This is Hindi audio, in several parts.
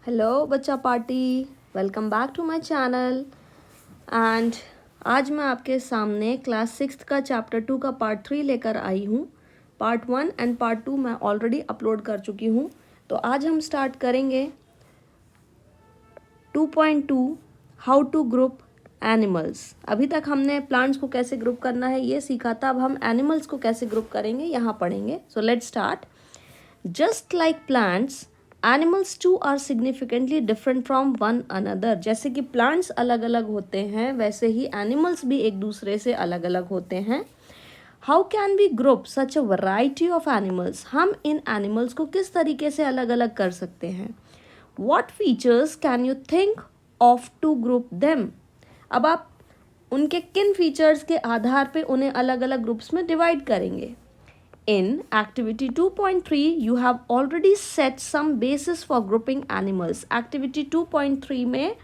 हेलो बच्चा party, welcome back to my channel. And आज मैं आपके सामने क्लास 6 का चैप्टर 2 का पार्ट 3 लेकर आई हूँ। पार्ट 1 एंड पार्ट 2 मैं ऑलरेडी अपलोड कर चुकी हूँ। तो आज हम स्टार्ट करेंगे 2.2 हाउ टू ग्रुप एनिमल्स। अभी तक हमने प्लांट्स को कैसे ग्रुप करना है ये सीखा था, अब हम एनिमल्स को कैसे ग्रुप करेंगे यहाँ पढ़ेंगे। So let's start. Just like plants, animals too are significantly different from one another. जैसे कि प्लांट्स अलग अलग होते हैं, वैसे ही एनिमल्स भी एक दूसरे से अलग अलग होते हैं। How can we group such a variety of animals? हम इन एनिमल्स को किस तरीके से अलग अलग कर सकते हैं? What features can you think of to group them? अब आप उनके किन फीचर्स के आधार पे उन्हें अलग अलग ग्रुप्स में डिवाइड करेंगे? In activity 2.3, you have already set some basis for grouping animals. Activity 2.3 में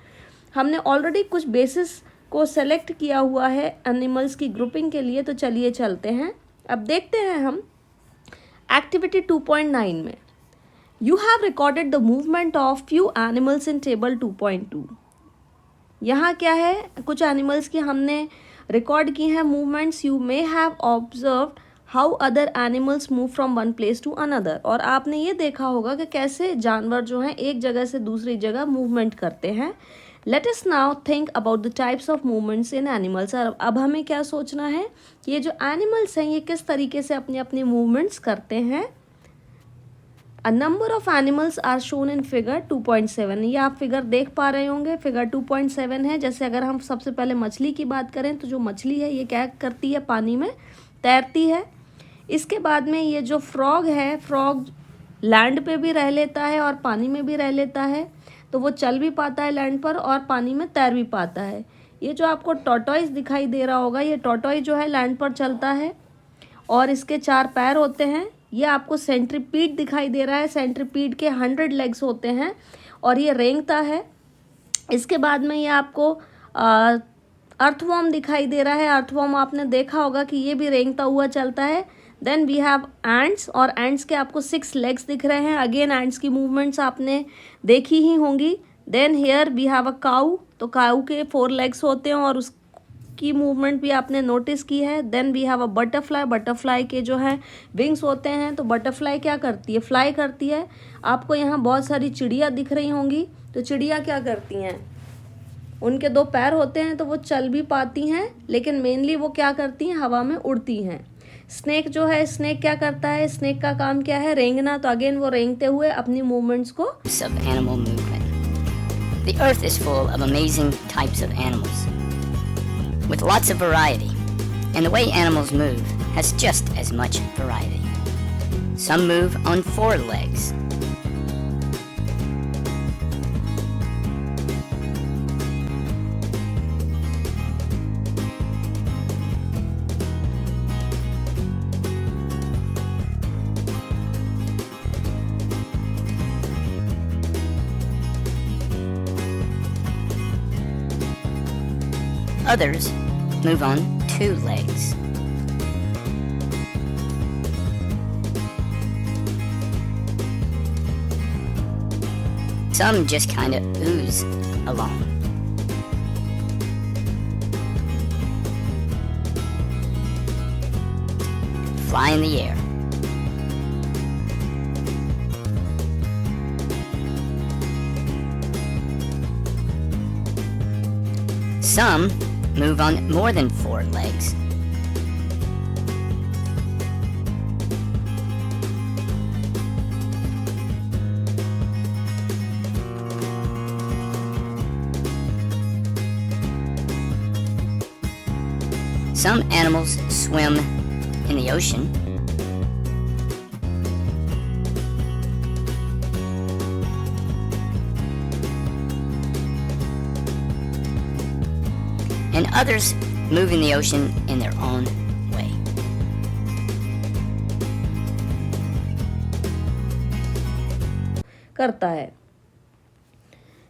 हमने ऑलरेडी कुछ बेसिस को सेलेक्ट किया हुआ है एनिमल्स की ग्रुपिंग के लिए। तो चलिए चलते हैं, अब देखते हैं हम एक्टिविटी 2.9 में। You have recorded the movement of few animals in table 2.2. यहाँ क्या है, कुछ एनिमल्स की हमने रिकॉर्ड की है movements. You may have observed how other animals move from one place to another. और आपने ये देखा होगा कि कैसे जानवर जो हैं एक जगह से दूसरी जगह मूवमेंट करते हैं। Let us now think about the types of movements in animals. अब हमें क्या सोचना है, ये जो एनिमल्स हैं ये किस तरीके से अपनी अपनी मूवमेंट्स करते हैं। A number of animals are shown in figure 2.7। ये आप फिगर देख पा रहे होंगे, फिगर 2.7 है। जैसे अगर हम सबसे पहले मछली की बात करें तो जो मछली है ये क्या करती है, पानी में तैरती है। इसके बाद में ये जो फ्रॉग है, फ्रॉग लैंड पे भी रह लेता है और पानी में भी रह लेता है। तो वो चल भी पाता है लैंड पर और पानी में तैर भी पाता है। ये जो आपको टॉर्टोइस दिखाई दे रहा होगा, ये टॉर्टोइस जो है लैंड पर चलता है और इसके 4 पैर होते हैं। ये आपको सेंट्रीपीड दिखाई दे रहा है, सेंट्रीपीड के 100 लेग्स होते हैं और ये रेंगता है। इसके बाद में ये आपको अर्थवॉर्म दिखाई दे रहा है। अर्थवॉर्म आपने देखा होगा कि ये भी रेंगता हुआ चलता है। देन वी हैव एंट्स, और एंट्स के आपको 6 लेग्स दिख रहे हैं। अगेन एंट्स की मूवमेंट्स आपने देखी ही होंगी। Then here we have a cow, तो काऊ के 4 लेग्स होते हैं और उसकी मूवमेंट भी आपने नोटिस की है। Then we have a butterfly, butterfly के जो है विंग्स होते हैं। तो बटरफ्लाई क्या करती है, फ्लाई करती है। आपको यहाँ बहुत सारी चिड़िया दिख रही होंगी। तो चिड़िया क्या करती हैं, उनके 2 पैर होते हैं तो वो चल भी पाती हैं, लेकिन मेनली वो क्या करती हैं, हवा में उड़ती हैं। स्नेक जो है, स्नेक क्या करता है, स्नेक का काम क्या है, रेंगना। तो अगेन वो रेंगते हुए अपनी मूवमेंट्स को of animal movement. The earth is full of amazing types of animals with lots of variety, and the way animals move has just as much variety. Some move on 4 legs. Others move on 2 legs. Some just kind of ooze along. Fly in the air. Some move on more than 4 legs. Some animals swim in the ocean. And others move in the ocean in their own way. करता है।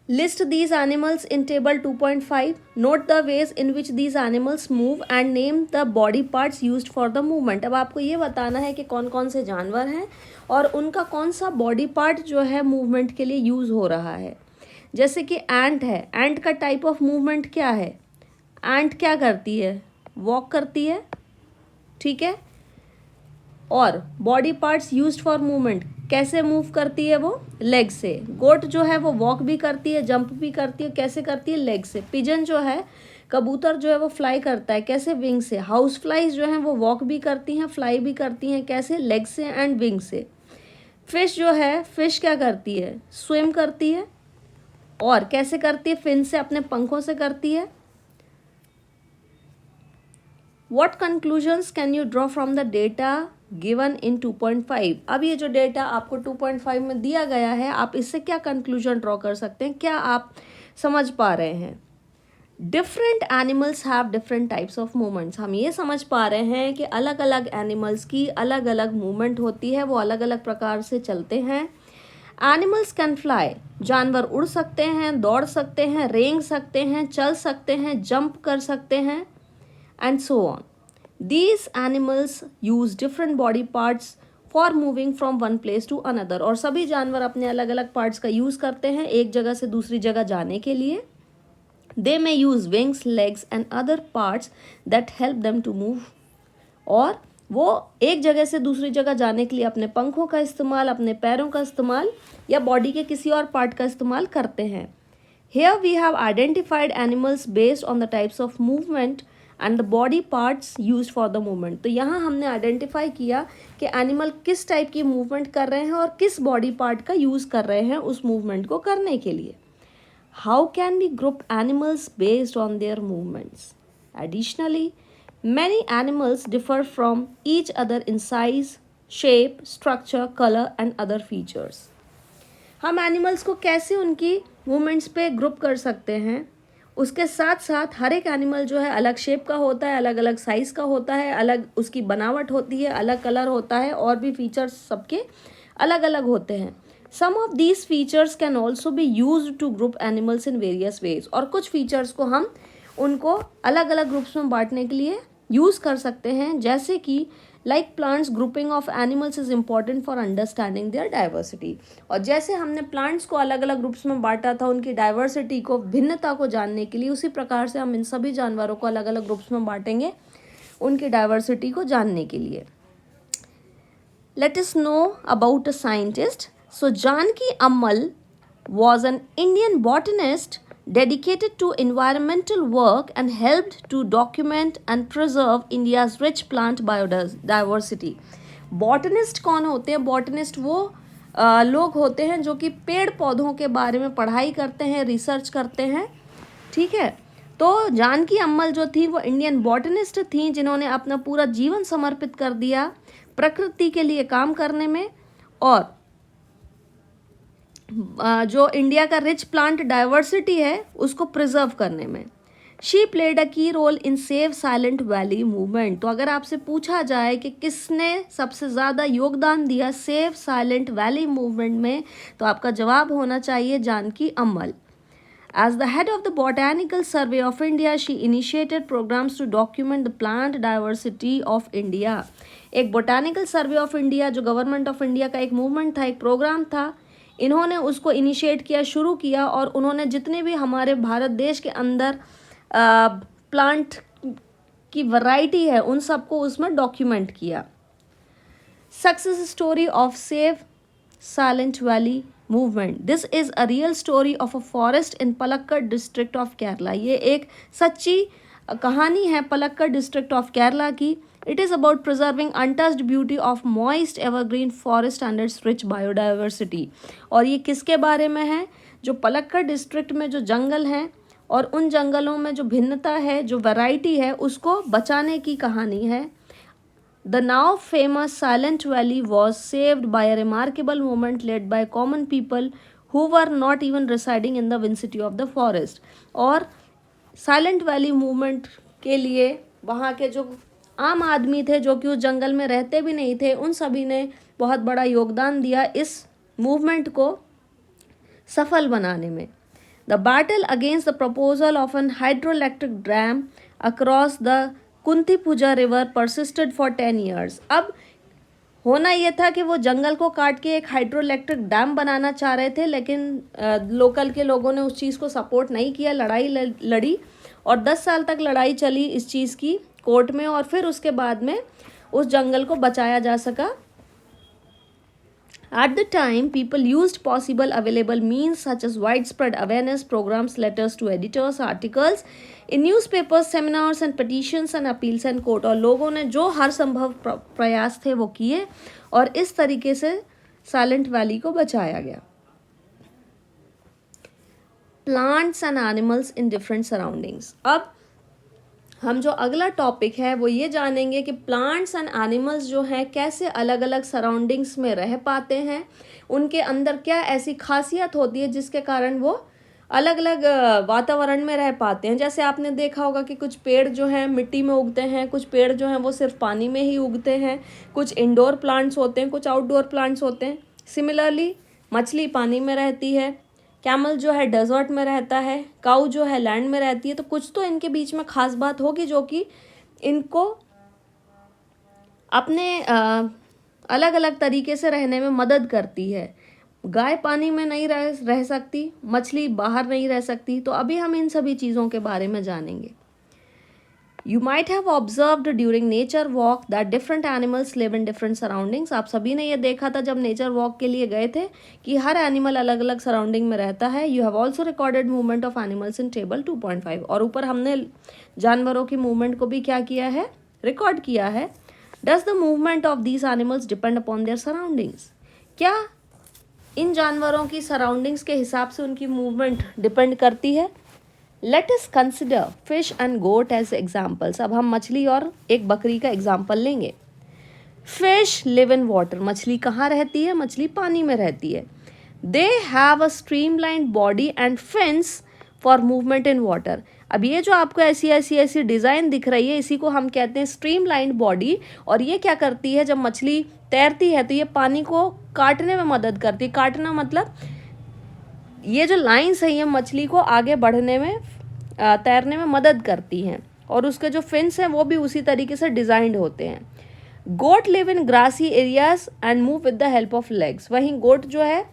List these animals in table 2.5. Note the ways in which these animals move and name the body parts used for the movement. अब आपको ये बताना है कि कौन कौन से जानवर हैं और उनका कौन सा बॉडी पार्ट जो है मूवमेंट के लिए यूज़ हो रहा है. जैसे कि एंट है, एंट का टाइप ऑफ मूवमेंट क्या है, एंट क्या करती है, वॉक करती है, ठीक है। और body parts used for movement, कैसे मूव करती है वो, लेग से। गोट जो है वो वॉक भी करती है, जंप भी करती है, कैसे करती है, लेग से। पिजन जो है, कबूतर जो है वो फ्लाई करता है, कैसे, विंग से। हाउस फ्लाइज जो हैं वो वॉक भी करती हैं, फ्लाई भी करती हैं, कैसे, लेग से एंड विंग से। फिश जो है, फिश क्या करती है, स्विम करती है, और कैसे करती है, फिन से, अपने पंखों से करती है। What conclusions can you draw from the data given in 2.5? अब ये जो डेटा आपको 2.5 में दिया गया है, आप इससे क्या कंक्लूजन ड्रॉ कर सकते हैं, क्या आप समझ पा रहे हैं। Different animals have different types of movements, हम ये समझ पा रहे हैं कि अलग अलग एनिमल्स की अलग अलग मूवमेंट होती है, वो अलग अलग प्रकार से चलते हैं। एनिमल्स कैन फ्लाई, जानवर उड़ सकते हैं, दौड़ सकते हैं, रेंग सकते हैं, चल सकते हैं, जंप कर सकते हैं, and so on. These animals use different body parts for moving from one place to another. और सभी जानवर अपने अलग अलग पार्ट्स का यूज़ करते हैं एक जगह से दूसरी जगह जाने के लिए। They may use wings, legs and other parts that help them to move. और वो एक जगह से दूसरी जगह जाने के लिए अपने पंखों का इस्तेमाल, अपने पैरों का इस्तेमाल या बॉडी के किसी और पार्ट का इस्तेमाल करते हैं। Here we have identified animals based on the types of movement and the body parts use for the movement. तो यहाँ हमने आइडेंटिफाई किया कि एनिमल किस टाइप की मूवमेंट कर रहे हैं और किस बॉडी पार्ट का यूज़ कर रहे हैं उस मूवमेंट को करने के लिए। How can we group animals based on their movements? Additionally many animals differ from each other in size, shape, structure, colour and other features. हम एनिमल्स को कैसे उनकी मूवमेंट्स पे ग्रुप कर सकते हैं, उसके साथ साथ हर एक एनिमल जो है अलग शेप का होता है, अलग अलग साइज़ का होता है, अलग उसकी बनावट होती है, अलग कलर होता है, और भी फीचर्स सबके अलग अलग होते हैं। Some of these features can also be used to group animals in various ways. और कुछ फीचर्स को हम उनको अलग अलग ग्रुप्स में बांटने के लिए यूज़ कर सकते हैं, जैसे कि like plants grouping of animals is important for understanding their diversity. और जैसे हमने प्लांट्स को अलग अलग ग्रुप्स में बांटा था उनकी डाइवर्सिटी को, भिन्नता को जानने के लिए, उसी प्रकार से हम इन सभी जानवरों को अलग अलग ग्रुप्स में बांटेंगे उनकी डाइवर्सिटी को जानने के लिए। Let us know about a scientist. So Janaki Ammal was an Indian botanist dedicated to environmental work and helped to document and preserve India's rich plant biodiversity. Botanist कौन होते हैं? Botanist वो लोग होते हैं जो कि पेड़ पौधों के बारे में पढ़ाई करते हैं, रिसर्च करते हैं, ठीक है। तो जानकी अम्मल जो थी वो इंडियन बॉटनिस्ट थी, जिन्होंने अपना पूरा जीवन समर्पित कर दिया प्रकृति के लिए काम करने में और जो इंडिया का रिच प्लांट डाइवर्सिटी है उसको प्रिजर्व करने में। She played a key role in save Silent Valley movement. तो अगर आपसे पूछा जाए कि किसने सबसे ज़्यादा योगदान दिया सेव साइलेंट वैली मूवमेंट में, तो आपका जवाब होना चाहिए Janaki Ammal. As the head of the Botanical Survey of India, she initiated programs to document the plant diversity of India. एक बोटानिकल सर्वे ऑफ इंडिया जो गवर्नमेंट ऑफ इंडिया का एक मूवमेंट था, एक प्रोग्राम था, इन्होंने उसको इनिशिएट किया, शुरू किया, और उन्होंने जितने भी हमारे भारत देश के अंदर प्लांट की वैरायटी है उन सबको उसमें डॉक्यूमेंट किया। Success story of save Silent Valley movement. This is a real story of a forest in Palakkad district of Kerala. ये एक सच्ची कहानी है पलक्कड़ डिस्ट्रिक्ट ऑफ केरला की। It is about preserving untouched beauty of moist evergreen forest and it's rich biodiversity. और ये किसके बारे में है? जो पलक्कड़ डिस्ट्रिक्ट में जो जंगल हैं और उन जंगलों में जो भिन्नता है, जो वैरायटी है, उसको बचाने की कहानी है। The now famous Silent Valley was saved by a remarkable movement led by common people who were not even residing in the vicinity of the forest. और Silent Valley movement के लिए वहाँ के जो आम आदमी थे, जो कि उस जंगल में रहते भी नहीं थे, उन सभी ने बहुत बड़ा योगदान दिया इस मूवमेंट को सफल बनाने में। The battle against the proposal of an hydroelectric dam across the Kunthipuzha river persisted for 10 years. अब होना ये था कि वो जंगल को काट के एक हाइड्रो इलेक्ट्रिक डैम बनाना चाह रहे थे, लेकिन लोकल के लोगों ने उस चीज़ को सपोर्ट नहीं किया, लड़ाई लड़ी और 10 साल तक लड़ाई चली इस चीज़ की कोर्ट में, और फिर उसके बाद में उस जंगल को बचाया जा सका। At the time, people used possible available means such as widespread awareness programs, letters to editors, articles in newspapers, seminars and petitions and appeals and court। और लोगों ने जो हर संभव प्रयास थे वो किए और इस तरीके से साइलेंट वैली को बचाया गया। Plants and animals in different surroundings. अब हम जो अगला टॉपिक है वो ये जानेंगे कि प्लांट्स एंड एनिमल्स जो हैं कैसे अलग अलग सराउंडिंग्स में रह पाते हैं, उनके अंदर क्या ऐसी खासियत होती है जिसके कारण वो अलग अलग वातावरण में रह पाते हैं। जैसे आपने देखा होगा कि कुछ पेड़ जो हैं मिट्टी में उगते हैं, कुछ पेड़ जो हैं वो सिर्फ पानी में ही उगते हैं, कुछ इंडोर प्लांट्स होते हैं, कुछ आउटडोर प्लांट्स होते हैं। सिमिलरली मछली पानी में रहती है, कैमल जो है डेजर्ट में रहता है, काऊ जो है लैंड में रहती है। तो कुछ तो इनके बीच में खास बात होगी जो कि इनको अपने अलग अलग तरीके से रहने में मदद करती है। गाय पानी में नहीं रह सकती, मछली बाहर नहीं रह सकती। तो अभी हम इन सभी चीज़ों के बारे में जानेंगे। You might have observed during nature walk that different animals live in different surroundings। आप सभी ने ये देखा था जब नेचर वॉक के लिए गए थे कि हर एनिमल अलग अलग सराउंडिंग में रहता है। You have also recorded movement of animals in table 2.5। और ऊपर हमने जानवरों की मूवमेंट को भी क्या किया है, रिकॉर्ड किया है। Does the movement of these animals depend upon their surroundings? क्या इन जानवरों की सराउंडिंग्स के हिसाब से उनकी मूवमेंट डिपेंड करती है? Let us consider fish and goat as examples। अब हम मछली और एक बकरी का एग्जाम्पल लेंगे। Fish live in water। मछली कहाँ रहती है? मछली पानी में रहती है। They have a streamlined body and fins for movement in water। अब ये जो आपको ऐसी डिज़ाइन दिख रही है, इसी को हम कहते हैं स्ट्रीमलाइंड बॉडी। और ये क्या करती है, जब मछली तैरती है तो ये पानी को काटने में मदद करती है। काटना मतलब ये जो लाइन्स है ये मछली को आगे बढ़ने में, तैरने में मदद करती हैं। और उसके जो फिन्स हैं वो भी उसी तरीके से डिज़ाइंड होते हैं। Goat live in grassy areas and move with the help of legs. वहीं गोट जो है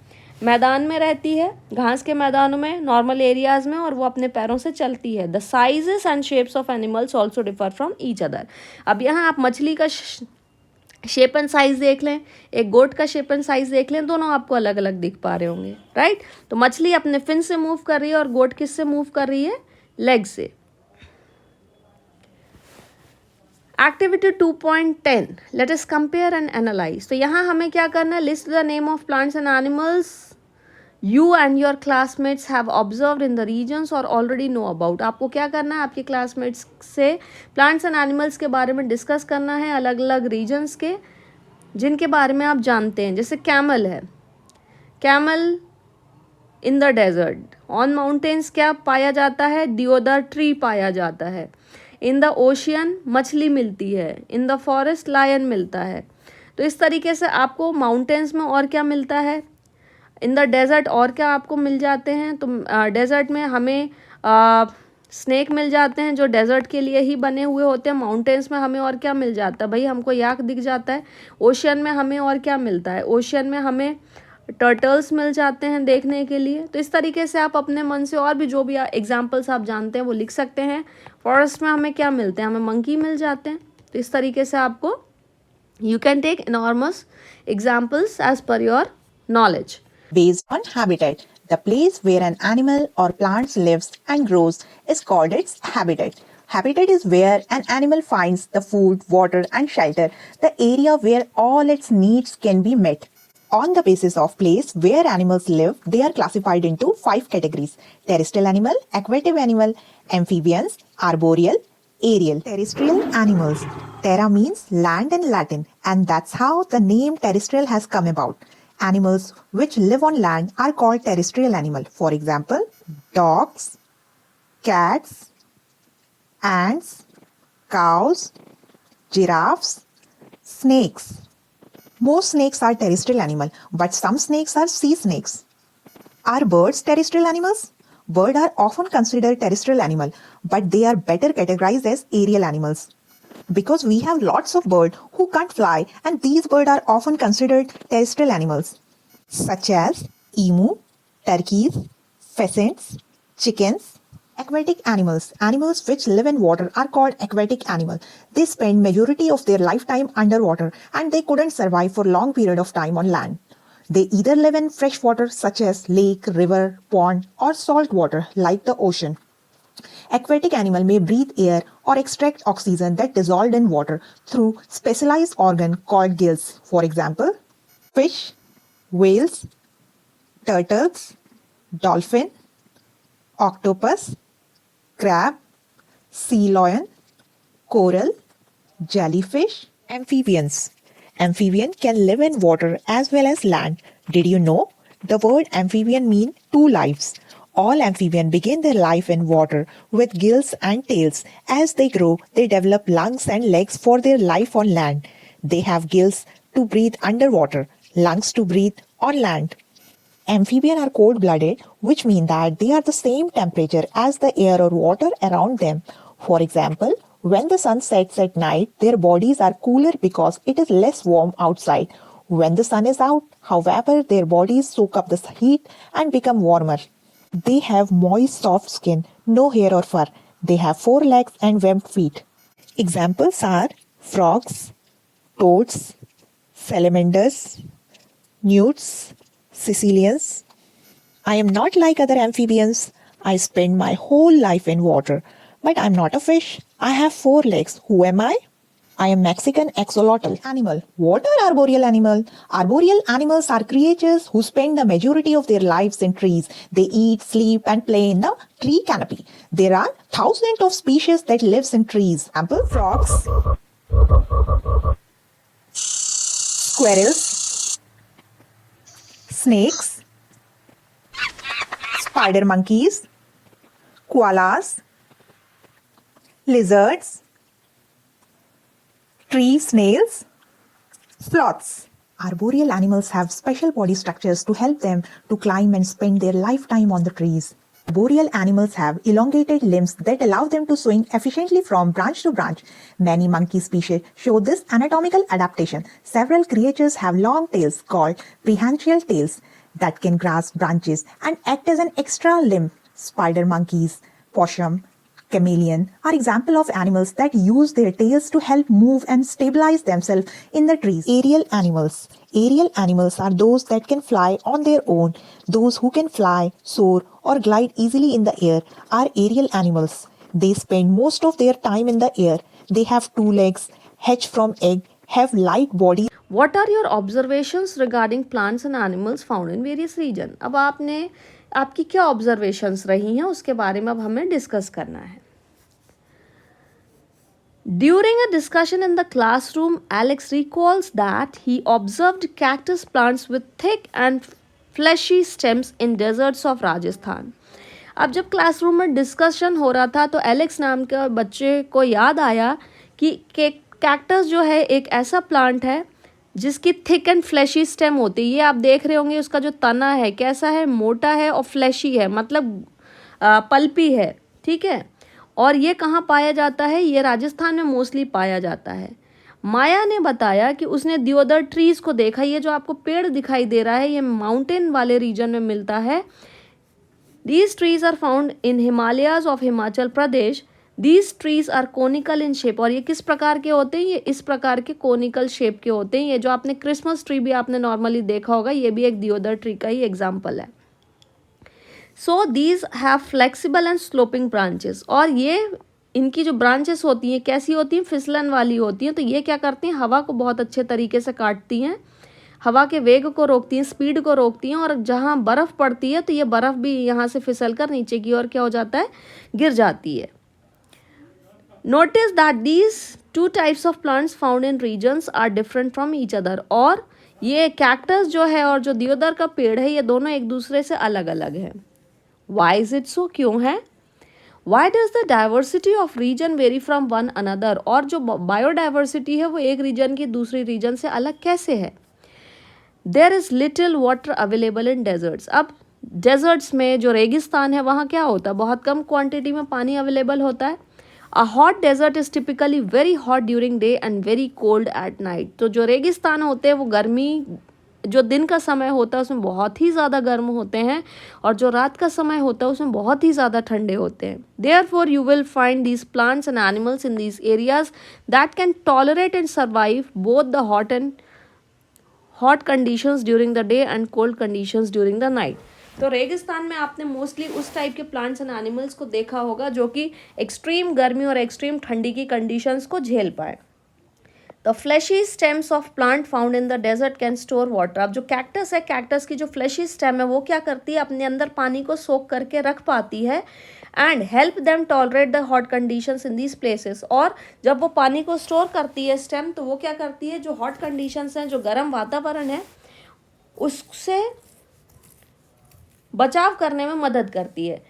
मैदान में रहती है, घास के मैदानों में, नॉर्मल एरियाज में, और वो अपने पैरों से चलती है। The sizes and shapes of animals also differ from each other. अब यहाँ आप मछली का शेप एंड साइज देख लें, एक गोट का शेप एंड साइज देख लें, दोनों आपको अलग अलग दिख पा रहे होंगे, राइट। तो मछली अपने फिन से मूव कर रही है और गोट किस से मूव कर रही है, लेग से। Activity 2.10 let us compare and analyse. तो यहाँ हमें क्या करना है, list the name of plants and animals you and your classmates have observed in the regions और ऑलरेडी नो अबाउट। आपको क्या करना है, आपके क्लासमेट्स से प्लांट्स एंड एनिमल्स के बारे में डिस्कस करना है, अलग अलग रीजन्स के जिनके बारे में आप जानते हैं। जैसे कैमल है, camel in the desert. On mountains क्या पाया जाता है, दियोदर ट्री पाया जाता है। इन द ओशियन मछली मिलती है। इन द फॉरेस्ट लायन मिलता है। तो इस तरीके से आपको माउंटेन्स में और क्या मिलता है, इन द डेजर्ट और क्या आपको मिल जाते हैं। तो डेजर्ट में हमें स्नेक मिल जाते हैं जो डेजर्ट के लिए ही बने हुए होते हैं। माउंटेन्स में हमें और क्या मिल जाता है, भाई हमको याक दिख जाता है। ओशियन में हमें और क्या मिलता है, ओशियन में हमें टर्टल्स मिल जाते हैं देखने के लिए। तो इस तरीके से आप अपने मन से और भी जो भी एग्जाम्पल्स आप जानते हैं वो लिख सकते हैं। फॉरेस्ट में हमें क्या मिलते हैं, हमें मंकी मिल जाते हैं। तो इस तरीके से आपको you can take enormous examples as per your knowledge. Based on habitat, the place where an animal or plant lives and grows is called its habitat. Habitat is where an animal finds the food, water and shelter, the area where all its needs can be met. On the basis of place where animals live, they are classified into 5 categories: terrestrial animal, aquatic animal, amphibians, arboreal, aerial. Terrestrial animals. Terra means land in Latin, and that's how the name terrestrial has come about. Animals which live on land are called terrestrial animal. For example, dogs, cats, ants, cows, giraffes, snakes. Most snakes are terrestrial animal, but some snakes are sea snakes. Are birds terrestrial animals? Birds are often considered terrestrial animal, but they are better categorized as aerial animals. because we have lots of birds who can't fly, and these birds are often considered terrestrial animals, such as emu, turkeys, pheasants, chickens. Aquatic animals, animals which live in water, are called aquatic animals. They spend majority of their lifetime underwater and they couldn't survive for long period of time on land. They either live in fresh water such as lake, river, pond, or salt water like the ocean. Aquatic animal may breathe air or extract oxygen that dissolved in water through specialized organ called gills. For example, fish, whales, turtles, dolphin, octopus, crab, sea lion, coral, jellyfish, amphibians. Amphibian can live in water as well as land. Did you know? The word amphibian means two lives. All amphibians begin their life in water with gills and tails. As they grow, they develop lungs and legs for their life on land. They have gills to breathe underwater, lungs to breathe on land. Amphibians are cold-blooded, which means that they are the same temperature as the air or water around them. For example, when the sun sets at night, their bodies are cooler because it is less warm outside. When the sun is out, however, their bodies soak up the heat and become warmer. They have moist, soft skin, no hair or fur. They have 4 legs and webbed feet. Examples are frogs, toads, salamanders, newts, Sicilians. I am not like other amphibians. I spend my whole life in water. But I'm not a fish. I have 4 legs. Who am I? I am Mexican axolotl animal. What are arboreal animals? Arboreal animals are creatures who spend the majority of their lives in trees. They eat, sleep, and play in the tree canopy. There are thousands of species that lives in trees. Example, frogs, squirrels, snakes, spider monkeys, koalas, lizards, tree snails, sloths. Arboreal animals have special body structures to help them to climb and spend their lifetime on the trees. Arboreal animals have elongated limbs that allow them to swing efficiently from branch to branch. Many monkey species show this anatomical adaptation. Several creatures have long tails called prehensile tails that can grasp branches and act as an extra limb. Spider monkeys, possum, chameleon are examples of animals that use their tails to help move and stabilize themselves in the trees. Aerial animals. Aerial animals are those that can fly on their own. Those who can fly, soar, or glide easily in the air are aerial animals. They spend most of their time in the air. They have 2 legs, hatch from egg, have light body. What are your observations regarding plants and animals found in various region? अब आपकी क्या ऑब्जर्वेशंस रही हैं उसके बारे में अब हमें डिस्कस करना है. During a discussion in the classroom, Alex recalls that he observed cactus plants with thick and fleshy stems in deserts of Rajasthan. अब जब क्लासरूम में डिस्कशन हो रहा था तो एलेक्स नाम के बच्चे को याद आया कि कैक्टस जो है एक ऐसा प्लांट है जिसकी थिक एंड फ्लैशी स्टेम होती है. ये आप देख रहे होंगे उसका जो तना है कैसा है, मोटा है और फ्लैशी है, मतलब पल्पी है. ठीक है. और ये कहाँ पाया जाता है? ये राजस्थान में मोस्टली पाया जाता है. माया ने बताया कि उसने दियोदर ट्रीज को देखा. ये जो आपको पेड़ दिखाई दे रहा है ये माउंटेन वाले रीजन में मिलता है. These trees are found in Himalayas of Himachal Pradesh. These trees are conical in shape. और ये किस प्रकार के होते हैं? ये इस प्रकार के कोनिकल शेप के होते हैं. ये जो आपने क्रिसमस ट्री भी आपने नॉर्मली देखा होगा, ये भी एक दियोदर ट्री का ही एग्जाम्पल है. So these have flexible and sloping branches. और ये इनकी जो ब्रांचेस होती हैं कैसी होती हैं? फिसलन वाली होती हैं. तो ये क्या करती हैं? हवा को बहुत अच्छे तरीके से काटती हैं, हवा के वेग को रोकती हैं, स्पीड को रोकती हैं. और जहाँ बर्फ़ पड़ती है तो ये बर्फ़ भी यहाँ से फिसल कर नीचे की ओर क्या हो जाता है? गिर जाती है. Notice that these 2 types of plants found in regions are different from each other. और ये कैक्टस जो है और जो दियोदर का पेड़ है ये दोनों एक दूसरे से अलग अलग हैं. Why is it so? क्यों है? Why does the diversity of region vary from one another. और जो बायोडाइवर्सिटी है वो एक रीजन की दूसरी रीजन से अलग कैसे है? There is little water available in deserts. अब डेजर्ट्स में जो रेगिस्तान है वहाँ क्या होता है? बहुत कम क्वांटिटी में पानी अवेलेबल होता है. A hot desert is typically very hot during day and very cold at night. तो जो रेगिस्तान होते हैं वो गर्मी जो दिन का समय होता है उसमें बहुत ही ज़्यादा गर्म होते हैं और जो रात का समय होता है उसमें बहुत ही ज़्यादा ठंडे होते हैं। Therefore you will find these plants and animals in these areas that can tolerate and survive both the hot conditions during the day and cold conditions during the night. तो रेगिस्तान में आपने मोस्टली उस टाइप के प्लांट्स एंड एनिमल्स को देखा होगा जो कि एक्सट्रीम गर्मी और एक्सट्रीम ठंडी की कंडीशंस को झेल पाए। The fleshy stems of plant found in the desert can store water. अब जो कैक्टस है, कैक्टस की जो फ्लैशी स्टेम है वो क्या करती है, अपने अंदर पानी को सोख करके रख पाती है and help them tolerate the hot conditions in these places. और जब वो पानी को स्टोर करती है स्टेम, तो वो क्या करती है, जो हॉट कंडीशंस हैं, जो गर्म वातावरण है, उससे बचाव करने में मदद करती है।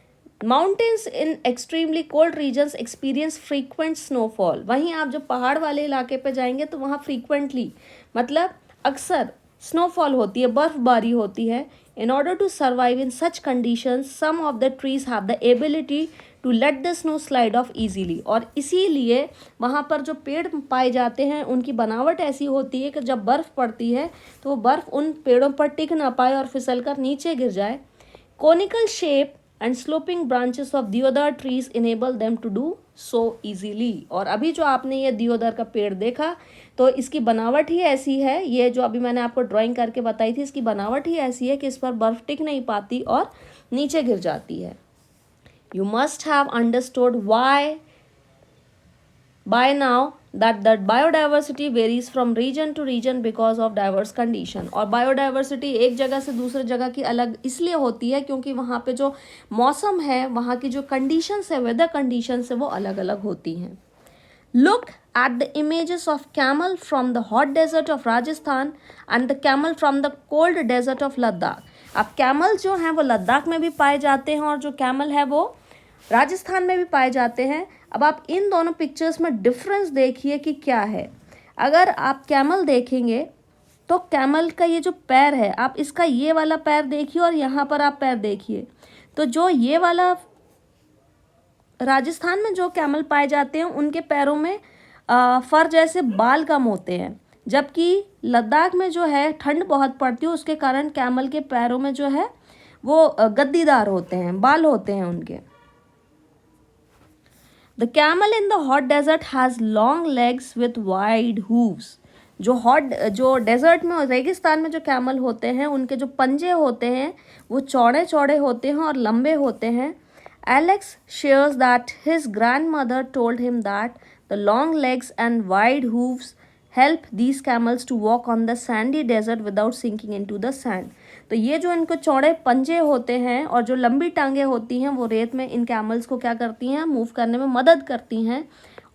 Mountains in extremely cold regions experience frequent snowfall. वहीं आप जब पहाड़ वाले इलाके पे जाएंगे तो वहाँ फ्रीक्वेंटली मतलब अक्सर स्नोफॉल होती है, बर्फबारी होती है। In order to survive in such conditions some of the trees have the ability to let the snow slide off easily. और इसीलिए वहाँ पर जो पेड़ पाए जाते हैं उनकी बनावट ऐसी होती है कि जब बर्फ़ पड़ती है तो वो बर्फ़ उन पेड़ों पर टिक ना पाए और फिसल कर नीचे गिर जाए। Conical shape and sloping branches of deodar trees enable them to do so easily। और अभी जो आपने ये दियोदर का पेड़ देखा तो इसकी बनावट ही ऐसी है, ये जो अभी मैंने आपको ड्राइंग करके बताई थी, इसकी बनावट ही ऐसी है कि इस पर बर्फ टिक नहीं पाती और नीचे गिर जाती है। You must have understood why by now that the biodiversity varies from region to region because of diverse condition। और बायोडाइवर्सिटी एक जगह से दूसरे जगह की अलग इसलिए होती है क्योंकि वहाँ पे जो मौसम है, वहाँ की जो कंडीशंस है, वेदर कंडीशंस है, वो अलग अलग होती हैं। Look at the images of camel from the hot desert of Rajasthan and the camel from the cold desert of Ladakh। अब कैमल जो हैं वो लद्दाख में भी पाए जाते हैं और जो कैमल है वो राजस्थान में भी पाए जाते हैं। अब आप इन दोनों पिक्चर्स में डिफरेंस देखिए कि क्या है। अगर आप कैमल देखेंगे तो कैमल का ये जो पैर है, आप इसका ये वाला पैर देखिए और यहाँ पर आप पैर देखिए, तो जो ये वाला राजस्थान में जो कैमल पाए जाते हैं उनके पैरों में फर जैसे बाल कम होते हैं, जबकि लद्दाख में जो है ठंड बहुत पड़ती है, उसके कारण कैमल के पैरों में जो है वो गद्दीदार होते हैं, बाल होते हैं उनके। The camel in the hot desert has long legs with wide hooves। जो डेजर्ट में, रेगिस्तान में जो कैमल होते हैं उनके जो पंजे होते हैं वो चौड़े चौड़े होते हैं और लंबे होते हैं। Alex shares that his grandmother told him that the long legs and wide hooves help these camels to walk on the sandy desert without sinking into the sand। तो ये जो इनको चौड़े पंजे होते हैं और जो लंबी टांगे होती हैं वो रेत में इन कैमल्स को क्या करती हैं, मूव करने में मदद करती हैं।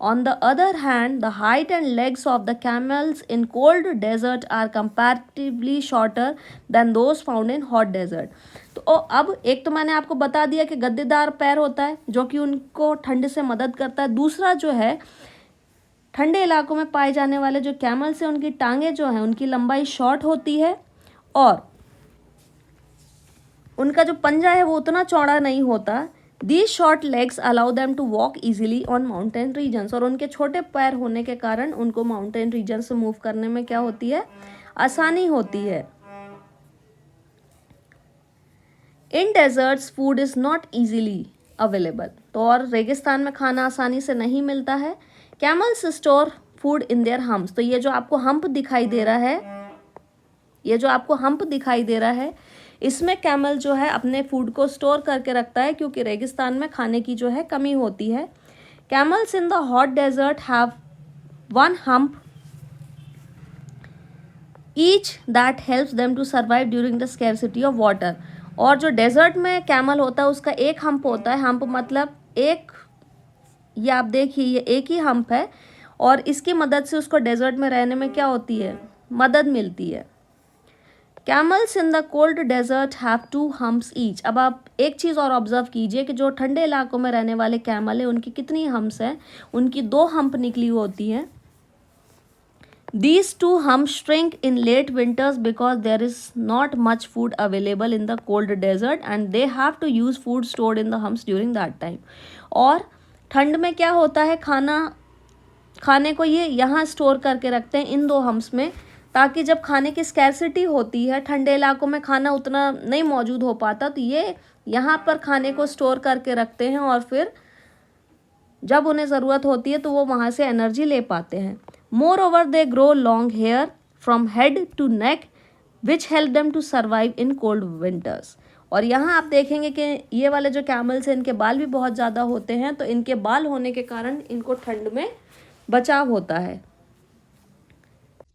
On the other hand, the height and legs of the camels in cold desert are comparatively shorter than those found in hot desert। तो अब एक तो मैंने आपको बता दिया कि गद्देदार पैर होता है जो कि उनको ठंड से मदद करता है। दूसरा जो है, ठंडे इलाकों में पाए जाने वाले जो कैमल्स हैं उनकी टांगे जो हैं उनकी लंबाई शॉर्ट होती है और उनका जो पंजा है वो उतना चौड़ा नहीं होता। These short legs allow them to walk easily on mountain regions। और उनके छोटे पैर होने के कारण उनको माउंटेन रीजन से मूव करने में क्या होती है, आसानी होती है। In deserts food is not easily available। तो और रेगिस्तान में खाना आसानी से नहीं मिलता है। Camels store food in their humps। तो ये जो आपको हम्प दिखाई दे रहा है, ये जो आपको हम्प दिखाई दे रहा है, इसमें कैमल जो है अपने फूड को स्टोर करके रखता है क्योंकि रेगिस्तान में खाने की जो है कमी होती है। Camels in the hot desert have one hump each that helps them to survive during the scarcity of water. और जो डेजर्ट में कैमल होता है उसका एक हम्प होता है। हम्प मतलब एक, ये आप देखिए ये एक ही हम्प है और इसकी मदद से उसको डेजर्ट में रहने में क्या होती है, मदद मिलती है। Camels in the cold desert have 2 humps each. अब आप एक चीज़ और ऑब्जर्व कीजिए कि जो ठंडे इलाकों में रहने वाले कैमल हैं उनकी कितनी हम्प्स हैं, उनकी 2 हम्प निकली होती हैं। These 2 humps shrink in late winters because there is not much food available in the cold desert and they have to use food stored in the humps during that time। और ठंड में क्या होता है, खाने को ये यहाँ स्टोर करके रखते हैं इन 2 हम्प्स में, ताकि जब खाने की स्कैरसिटी होती है, ठंडे इलाकों में खाना उतना नहीं मौजूद हो पाता, तो ये यहाँ पर खाने को स्टोर करके रखते हैं और फिर जब उन्हें ज़रूरत होती है तो वो वहाँ से एनर्जी ले पाते हैं. Moreover they grow long hair from head to neck which help them to survive in cold winters. और यहाँ आप देखेंगे कि ये वाले जो कैमल्स हैं इनके बाल भी बहुत ज़्यादा होते हैं, तो इनके बाल होने के कारण इनको ठंड में बचाव होता है.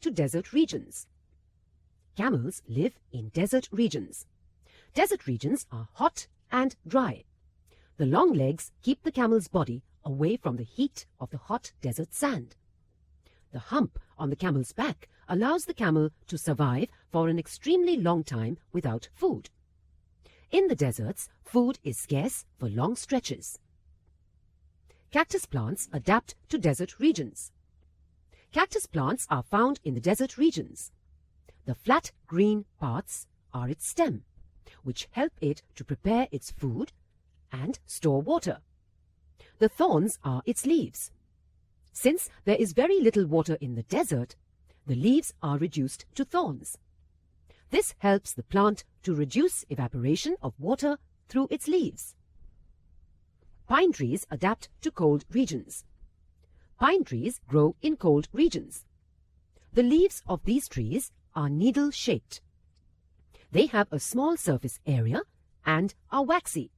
To desert regions. Camels live in desert regions. Desert regions are hot and dry. The long legs keep the camel's body away from the heat of the hot desert sand. The hump on the camel's back allows the camel to survive for an extremely long time without food. In the deserts, food is scarce for long stretches. Cactus plants adapt to desert regions. Cactus plants are found in the desert regions. The flat green parts are its stem, which help it to prepare its food and store water. The thorns are its leaves. Since there is very little water in the desert, the leaves are reduced to thorns. This helps the plant to reduce evaporation of water through its leaves. Pine trees adapt to cold regions. Pine trees grow in cold regions. The leaves of these trees are needle-shaped. They have a small surface area and are waxy.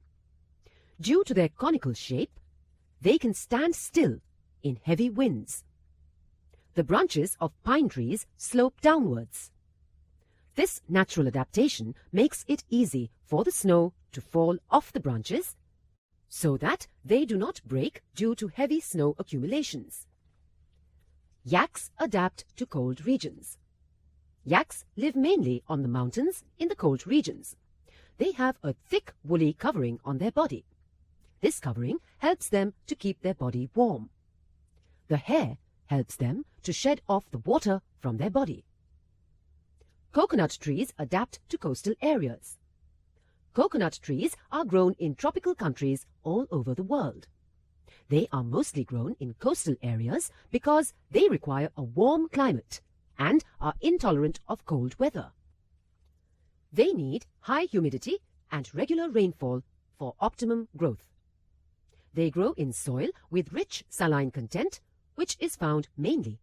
Due to their conical shape, they can stand still in heavy winds. The branches of pine trees slope downwards. This natural adaptation makes it easy for the snow to fall off the branches so that they do not break due to heavy snow accumulations. Yaks adapt to cold regions. Yaks live mainly on the mountains in the cold regions. They have a thick woolly covering on their body. This covering helps them to keep their body warm. The hair helps them to shed off the water from their body. Coconut trees adapt to coastal areas. Coconut trees are grown in tropical countries all over the world. They are mostly grown in coastal areas because they require a warm climate and are intolerant of cold weather. They need high humidity and regular rainfall for optimum growth. They grow in soil with rich saline content, which is found mainly